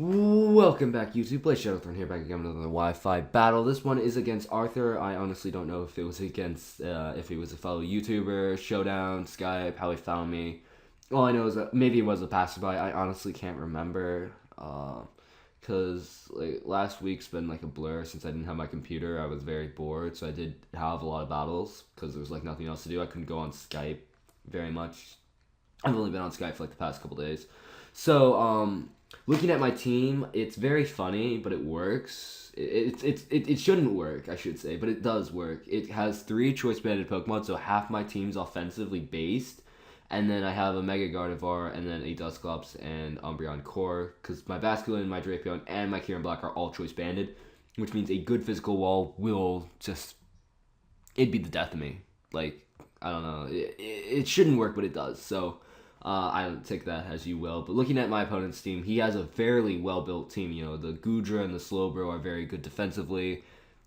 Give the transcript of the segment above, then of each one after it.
Welcome back, YouTube. Blazeshadowthorn here, back again with another Wi-Fi battle. This one is against Arthur. I honestly don't know if it was against, if he was a fellow YouTuber, Showdown, Skype, how he found me. All I know is that maybe it was a passerby. I honestly can't remember, because like last week's been like a blur since I didn't have my computer. I was very bored, so I did have a lot of battles because there was like nothing else to do. I couldn't go on Skype very much. I've only been on Skype for like the past couple days. So, looking at my team, it's very funny, but it works. It shouldn't work, I should say, but it does work. It has 3 choice-banded Pokemon, so half my team's offensively based. And then I have a Mega Gardevoir, and then a Dusclops and Umbreon Core, because my Basculin, my Drapion, and my Kieran Black are all choice-banded, which means a good physical wall will just... it'd be the death of me. Like, I don't know. It shouldn't work, but it does, so... I don't take that as you will. But looking at my opponent's team, he has a fairly well-built team. You know, the Goodra and the Slowbro are very good defensively.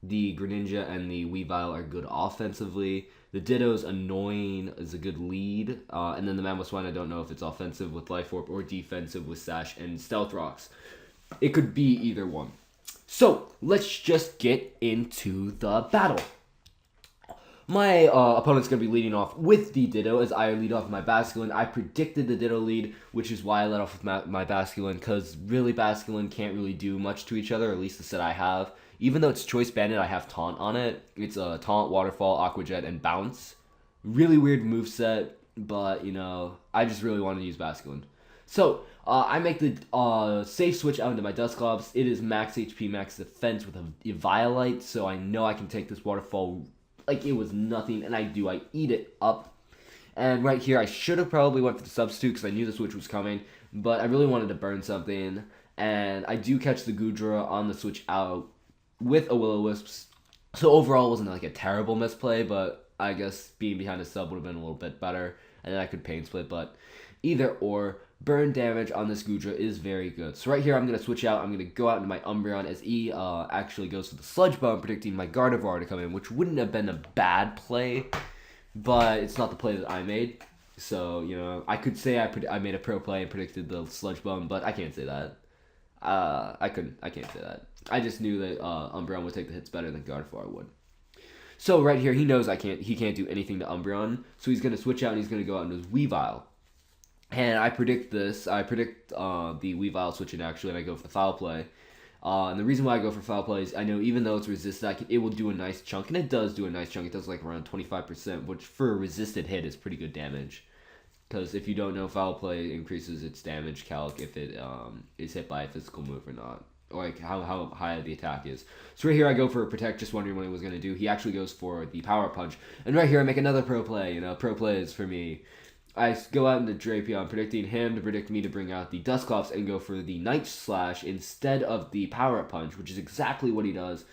The Greninja and the Weavile are good offensively. The Ditto's annoying is a good lead. And then the Mamoswine, I don't know if it's offensive with Life Orb or defensive with Sash and Stealth Rocks. It could be either one. So, let's just get into the battle. My opponent's going to be leading off with the Ditto as I lead off with my Basculin. I predicted the Ditto lead, which is why I led off with my Basculin, because really Basculin can't really do much to each other, or at least the set I have. Even though it's choice banded, I have Taunt on it. It's a Taunt, Waterfall, Aqua Jet, and Bounce. Really weird moveset, but, you know, I just really wanted to use Basculin. So, I make the safe switch out into my Dusclops. It is max HP, max defense with a Violite, so I know I can take this Waterfall like it was nothing, and I eat it up. And right here, I should have probably went for the substitute because I knew the switch was coming, but I really wanted to burn something, and I do catch the Goodra on the switch out with a Will-O-Wisp. So overall, it wasn't like a terrible misplay, but I guess being behind a sub would have been a little bit better, and then I could Pain Split, but either or, burn damage on this Goodra is very good. So right here, I'm going to switch out. I'm going to go out into my Umbreon as he actually goes for the Sludge Bomb, predicting my Gardevoir to come in, which wouldn't have been a bad play, but it's not the play that I made. So, you know, I could say I made a pro play and predicted the Sludge Bomb, but I can't say that. I can't say that. I just knew that Umbreon would take the hits better than Gardevoir would. So right here, he knows he can't do anything to Umbreon, so he's going to switch out and he's going to go out into his Weavile. And I predict this. I predict the Weavile switching actually, and I go for the foul play. And the reason why I go for foul play is I know even though it's resisted, it will do a nice chunk, and it does do a nice chunk. It does like around 25%, which for a resisted hit is pretty good damage. Because if you don't know, foul play increases its damage calc if it is hit by a physical move or not, or like how high the attack is. So right here I go for a protect, just wondering what he was going to do. He actually goes for the power punch, and right here I make another pro play. You know, pro plays for me. I go out into Drapion, predicting him to predict me to bring out the Dusclops and go for the Night Slash instead of the Power Punch, which is exactly what he does.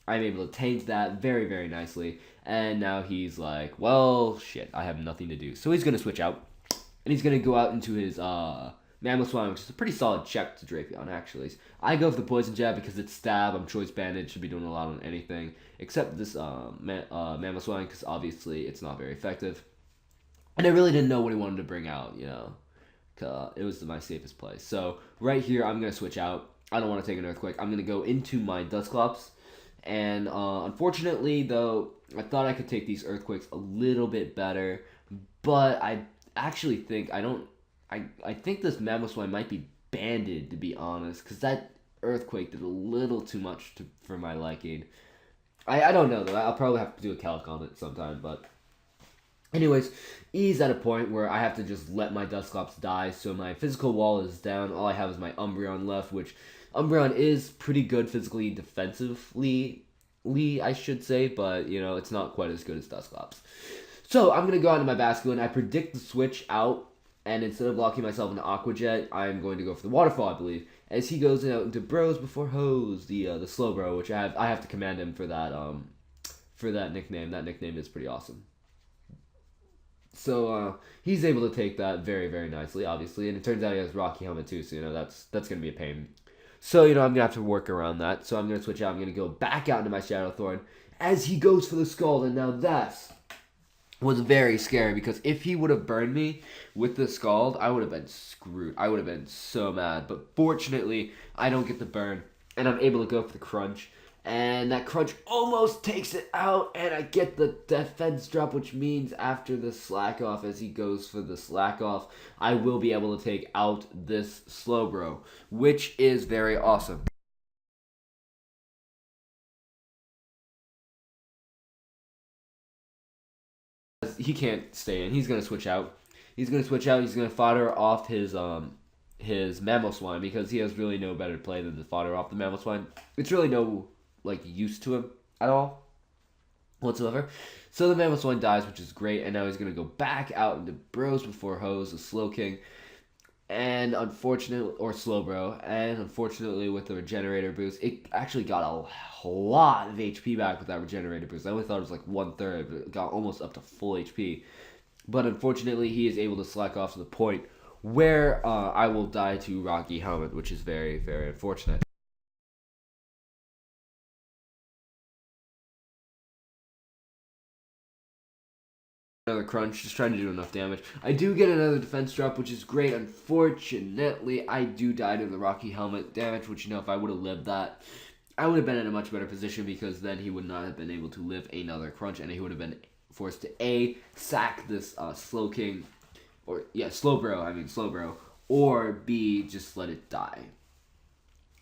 I'm able to tank that very, very nicely. And now he's like, well, shit, I have nothing to do. So he's going to switch out. And he's going to go out into his Mamoswine, which is a pretty solid check to Drapion, actually. I go for the Poison Jab because it's stab. I'm choice banded. Should be doing a lot on anything. Except this Mamoswine, because obviously it's not very effective. And I really didn't know what he wanted to bring out, you know. It was my safest play. So, right here, I'm going to switch out. I don't want to take an Earthquake. I'm going to go into my Dusclops. And, unfortunately, though, I thought I could take these Earthquakes a little bit better. But I actually think I think this Mamoswine might be banded, to be honest. Because that Earthquake did a little too much for my liking. I don't know, though. I'll probably have to do a calc on it sometime, but... anyways, he's at a point where I have to just let my Dusclops die, so my physical wall is down. All I have is my Umbreon left, which Umbreon is pretty good physically, defensively, I should say, but, you know, it's not quite as good as Dusclops. So, I'm going to go into my Basculin. I predict the switch out, and instead of locking myself into Aqua Jet, I'm going to go for the Waterfall, I believe, as he goes out into Bros Before Hoes, the Slowbro, which I have to command him for that nickname. That nickname is pretty awesome. So, he's able to take that very, very nicely, obviously. And it turns out he has Rocky Helmet, too. So, you know, that's going to be a pain. So, you know, I'm going to have to work around that. So, I'm going to switch out. I'm going to go back out into my Shadowthorn as he goes for the Scald. And now that's was very scary because if he would have burned me with the Scald, I would have been screwed. I would have been so mad. But fortunately, I don't get the burn, and I'm able to go for the crunch. And that crunch almost takes it out, and I get the defense drop, which means after the slack off, as he goes for the slack off, I will be able to take out this Slowbro, which is very awesome. He can't stay in. He's gonna switch out. He's gonna switch out. He's gonna fodder off his mammal swine because he has really no better play than to fodder off the mammal swine. It's really no like use to him at all whatsoever. So the mammal swine dies, which is great, and now he's gonna go back out into Bros before Hose, the Slow King, and unfortunately, or Slowbro, and unfortunately with the regenerator boost, it actually got a lot of HP back with that regenerator boost. I only thought it was like 1/3, but it got almost up to full HP. But unfortunately, he is able to slack off to the point where I will die to Rocky Helmet, which is very, very unfortunate. Another crunch, just trying to do enough damage. I do get another defense drop, which is great. Unfortunately, I do die to the Rocky Helmet damage, which, if I would have lived that, I would have been in a much better position because then he would not have been able to live another crunch, and he would have been forced to A, sack this Slow King, or, Slowbro, or B, just let it die.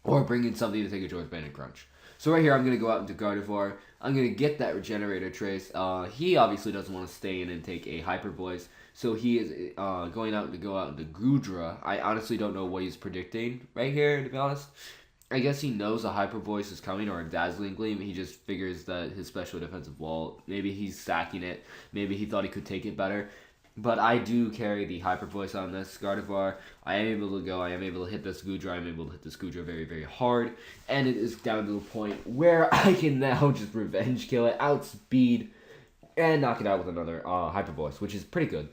Or bring in something to take a George Bandit crunch. So right here, I'm going to go out into Gardevoir. I'm going to get that Regenerator Trace. He obviously doesn't want to stay in and take a Hyper Voice. So he is going out to go out into Goodra. I honestly don't know what he's predicting right here, to be honest. I guess he knows a Hyper Voice is coming or a Dazzling Gleam. He just figures that his special defensive wall, maybe he's sacking it. Maybe he thought he could take it better. But I do carry the Hyper Voice on this Gardevoir. I am able to hit this Goodra. I'm able to hit this Goodra very, very hard. And it is down to the point where I can now just Revenge Kill it, outspeed, and knock it out with another Hyper Voice, which is pretty good.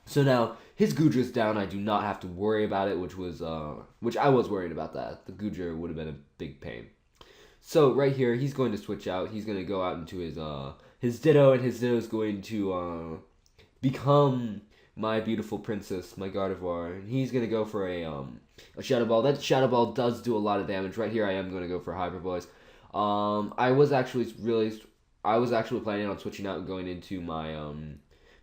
So now, his Goodra's down. I do not have to worry about it, which I was worried about that. The Goodra would have been a big pain. So right here, he's going to switch out. He's going to go out into his Ditto, and his Ditto is going to become my beautiful princess, my Gardevoir, and he's gonna go for a Shadow Ball. That Shadow Ball does do a lot of damage. Right here, I am gonna go for Hyper Voice. I was actually planning on switching out and going into my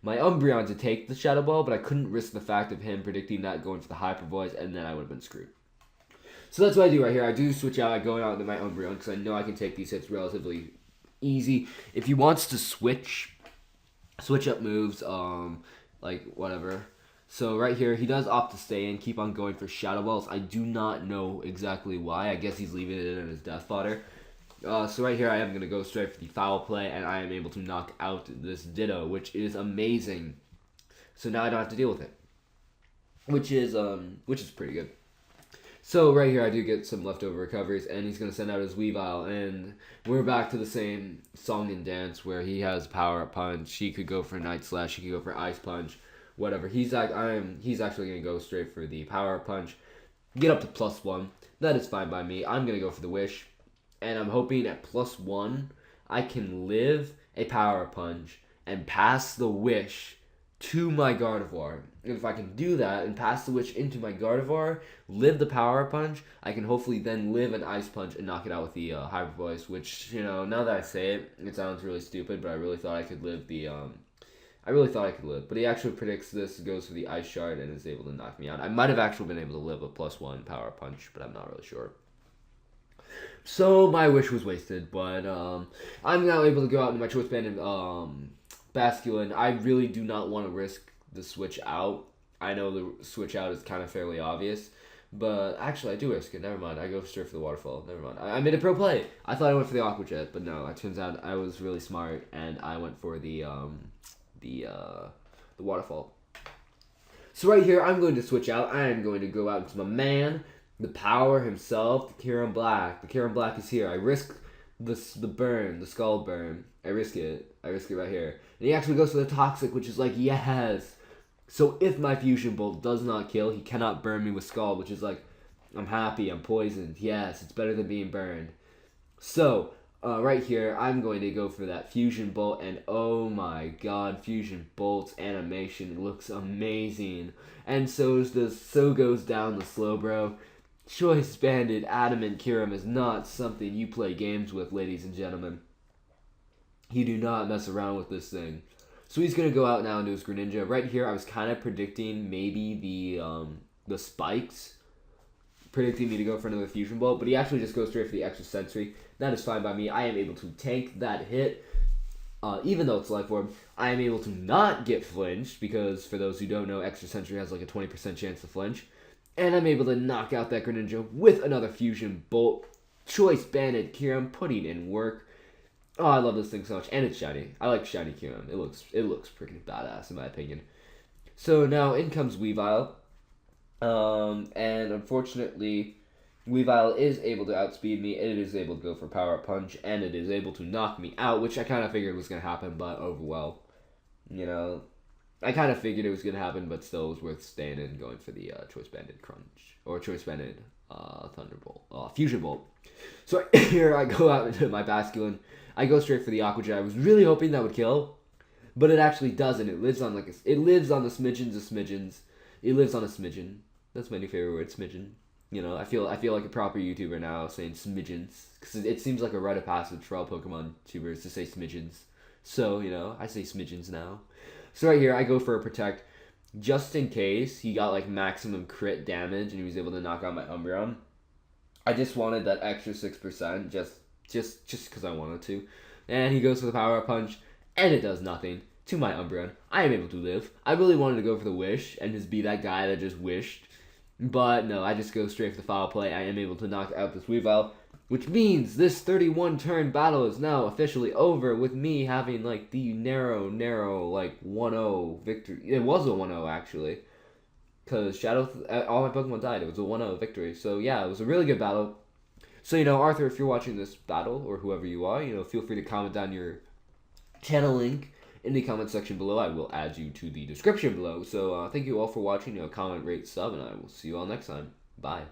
my Umbreon to take the Shadow Ball, but I couldn't risk the fact of him predicting that going for the Hyper Voice, and then I would have been screwed. So that's what I do right here. I do switch out. I go out into my Umbreon because I know I can take these hits relatively easy. If he wants to switch up moves, like whatever. So right here, he does opt to stay in, keep on going for Shadow Balls. I do not know exactly why. I guess he's leaving it in his Death Fodder. So right here, I am going to go straight for the Foul Play, and I am able to knock out this Ditto, which is amazing. So now I don't have to deal with it, which is pretty good. So right here, I do get some leftover recoveries, and he's going to send out his Weavile, and we're back to the same song and dance where he has Power Up Punch. He could go for Night Slash, he could go for Ice Punch, whatever. He's actually going to go straight for the Power Up Punch, get up to +1. That is fine by me. I'm going to go for the Wish, and I'm hoping at +1 I can live a Power Up Punch and pass the Wish to my Gardevoir. And if I can do that and pass the Wish into my Gardevoir, live the Power Punch, I can hopefully then live an Ice Punch and knock it out with the Hyper Voice, which, now that I say it, it sounds really stupid, but I really thought I could live the, But he actually predicts this, goes for the Ice Shard, and is able to knock me out. I might have actually been able to live a +1 Power Punch, but I'm not really sure. So my Wish was wasted, but I'm now able to go out into my Choice Band and Basculin. I really do not want to risk the switch out. I know the switch out is kind of fairly obvious, but actually I do risk it. Never mind. I go straight for the Waterfall. Never mind. I made a pro play. I thought I went for the Aqua Jet, but no. It turns out I was really smart and I went for the Waterfall. So right here, I'm going to switch out. I am going to go out into my man, the power himself, the Kieran Black. The Kieran Black is here. I risk the burn, the Skull Burn. I risk it right here. And he actually goes for the Toxic, which is like, yes. So if my Fusion Bolt does not kill, he cannot burn me with Skull, which is like, I'm happy, I'm poisoned. Yes, it's better than being burned. So, right here, I'm going to go for that Fusion Bolt, and oh my god, Fusion Bolt's animation looks amazing. And so goes down the Slowbro. Choice Banded Adamant Kirim is not something you play games with, ladies and gentlemen. You do not mess around with this thing. So he's gonna go out now and do his Greninja. Right here, I was kind of predicting maybe the spikes, predicting me to go for another Fusion Bolt, but he actually just goes straight for the extra sensory. That is fine by me. I am able to tank that hit, even though it's Life Orb. I am able to not get flinched, because for those who don't know, extra sensory has like a 20% chance to flinch. And I'm able to knock out that Greninja with another Fusion Bolt. Choice Banded Kirim putting in work. Oh, I love this thing so much, and it's shiny. I like shiny Kirim. It looks freaking badass in my opinion. So now in comes Weavile. And unfortunately, Weavile is able to outspeed me. It is able to go for Power Up Punch, and it is able to knock me out, which I kind of figured was going to happen, but oh well. You know, I kind of figured it was going to happen, but still it was worth staying in and going for the Choice Banded Crunch, or Choice Banded Thunderbolt, Fusion Bolt. So here I go out into my Basculin. I go straight for the Aqua Jet. I was really hoping that would kill, but it actually doesn't. It lives on the smidgens of smidgens. It lives on a smidgen. That's my new favorite word, smidgen. You know, I feel like a proper YouTuber now saying smidgens, because it seems like a rite of passage for all Pokemon YouTubers to say smidgens. So, you know, I say smidgens now. So right here, I go for a Protect, just in case he got like maximum crit damage and he was able to knock out my Umbreon. I just wanted that extra 6%, just because I wanted to. And he goes for the Power Up Punch, and it does nothing to my Umbreon. I am able to live. I really wanted to go for the Wish and just be that guy that just wished. But no, I just go straight for the Foul Play. I am able to knock out this Weavile, which means this 31 turn battle is now officially over, with me having like the narrow like 1-0 victory. It was a 1-0 actually, because all my Pokemon died. It was a 1-0 victory. So yeah, it was a really good battle. So, you know, Arthur, if you're watching this battle, or whoever you are, you know, feel free to comment down your channel link in the comment section below. I will add you to the description below. So thank you all for watching. You know, comment, rate, sub, and I will see you all next time. Bye.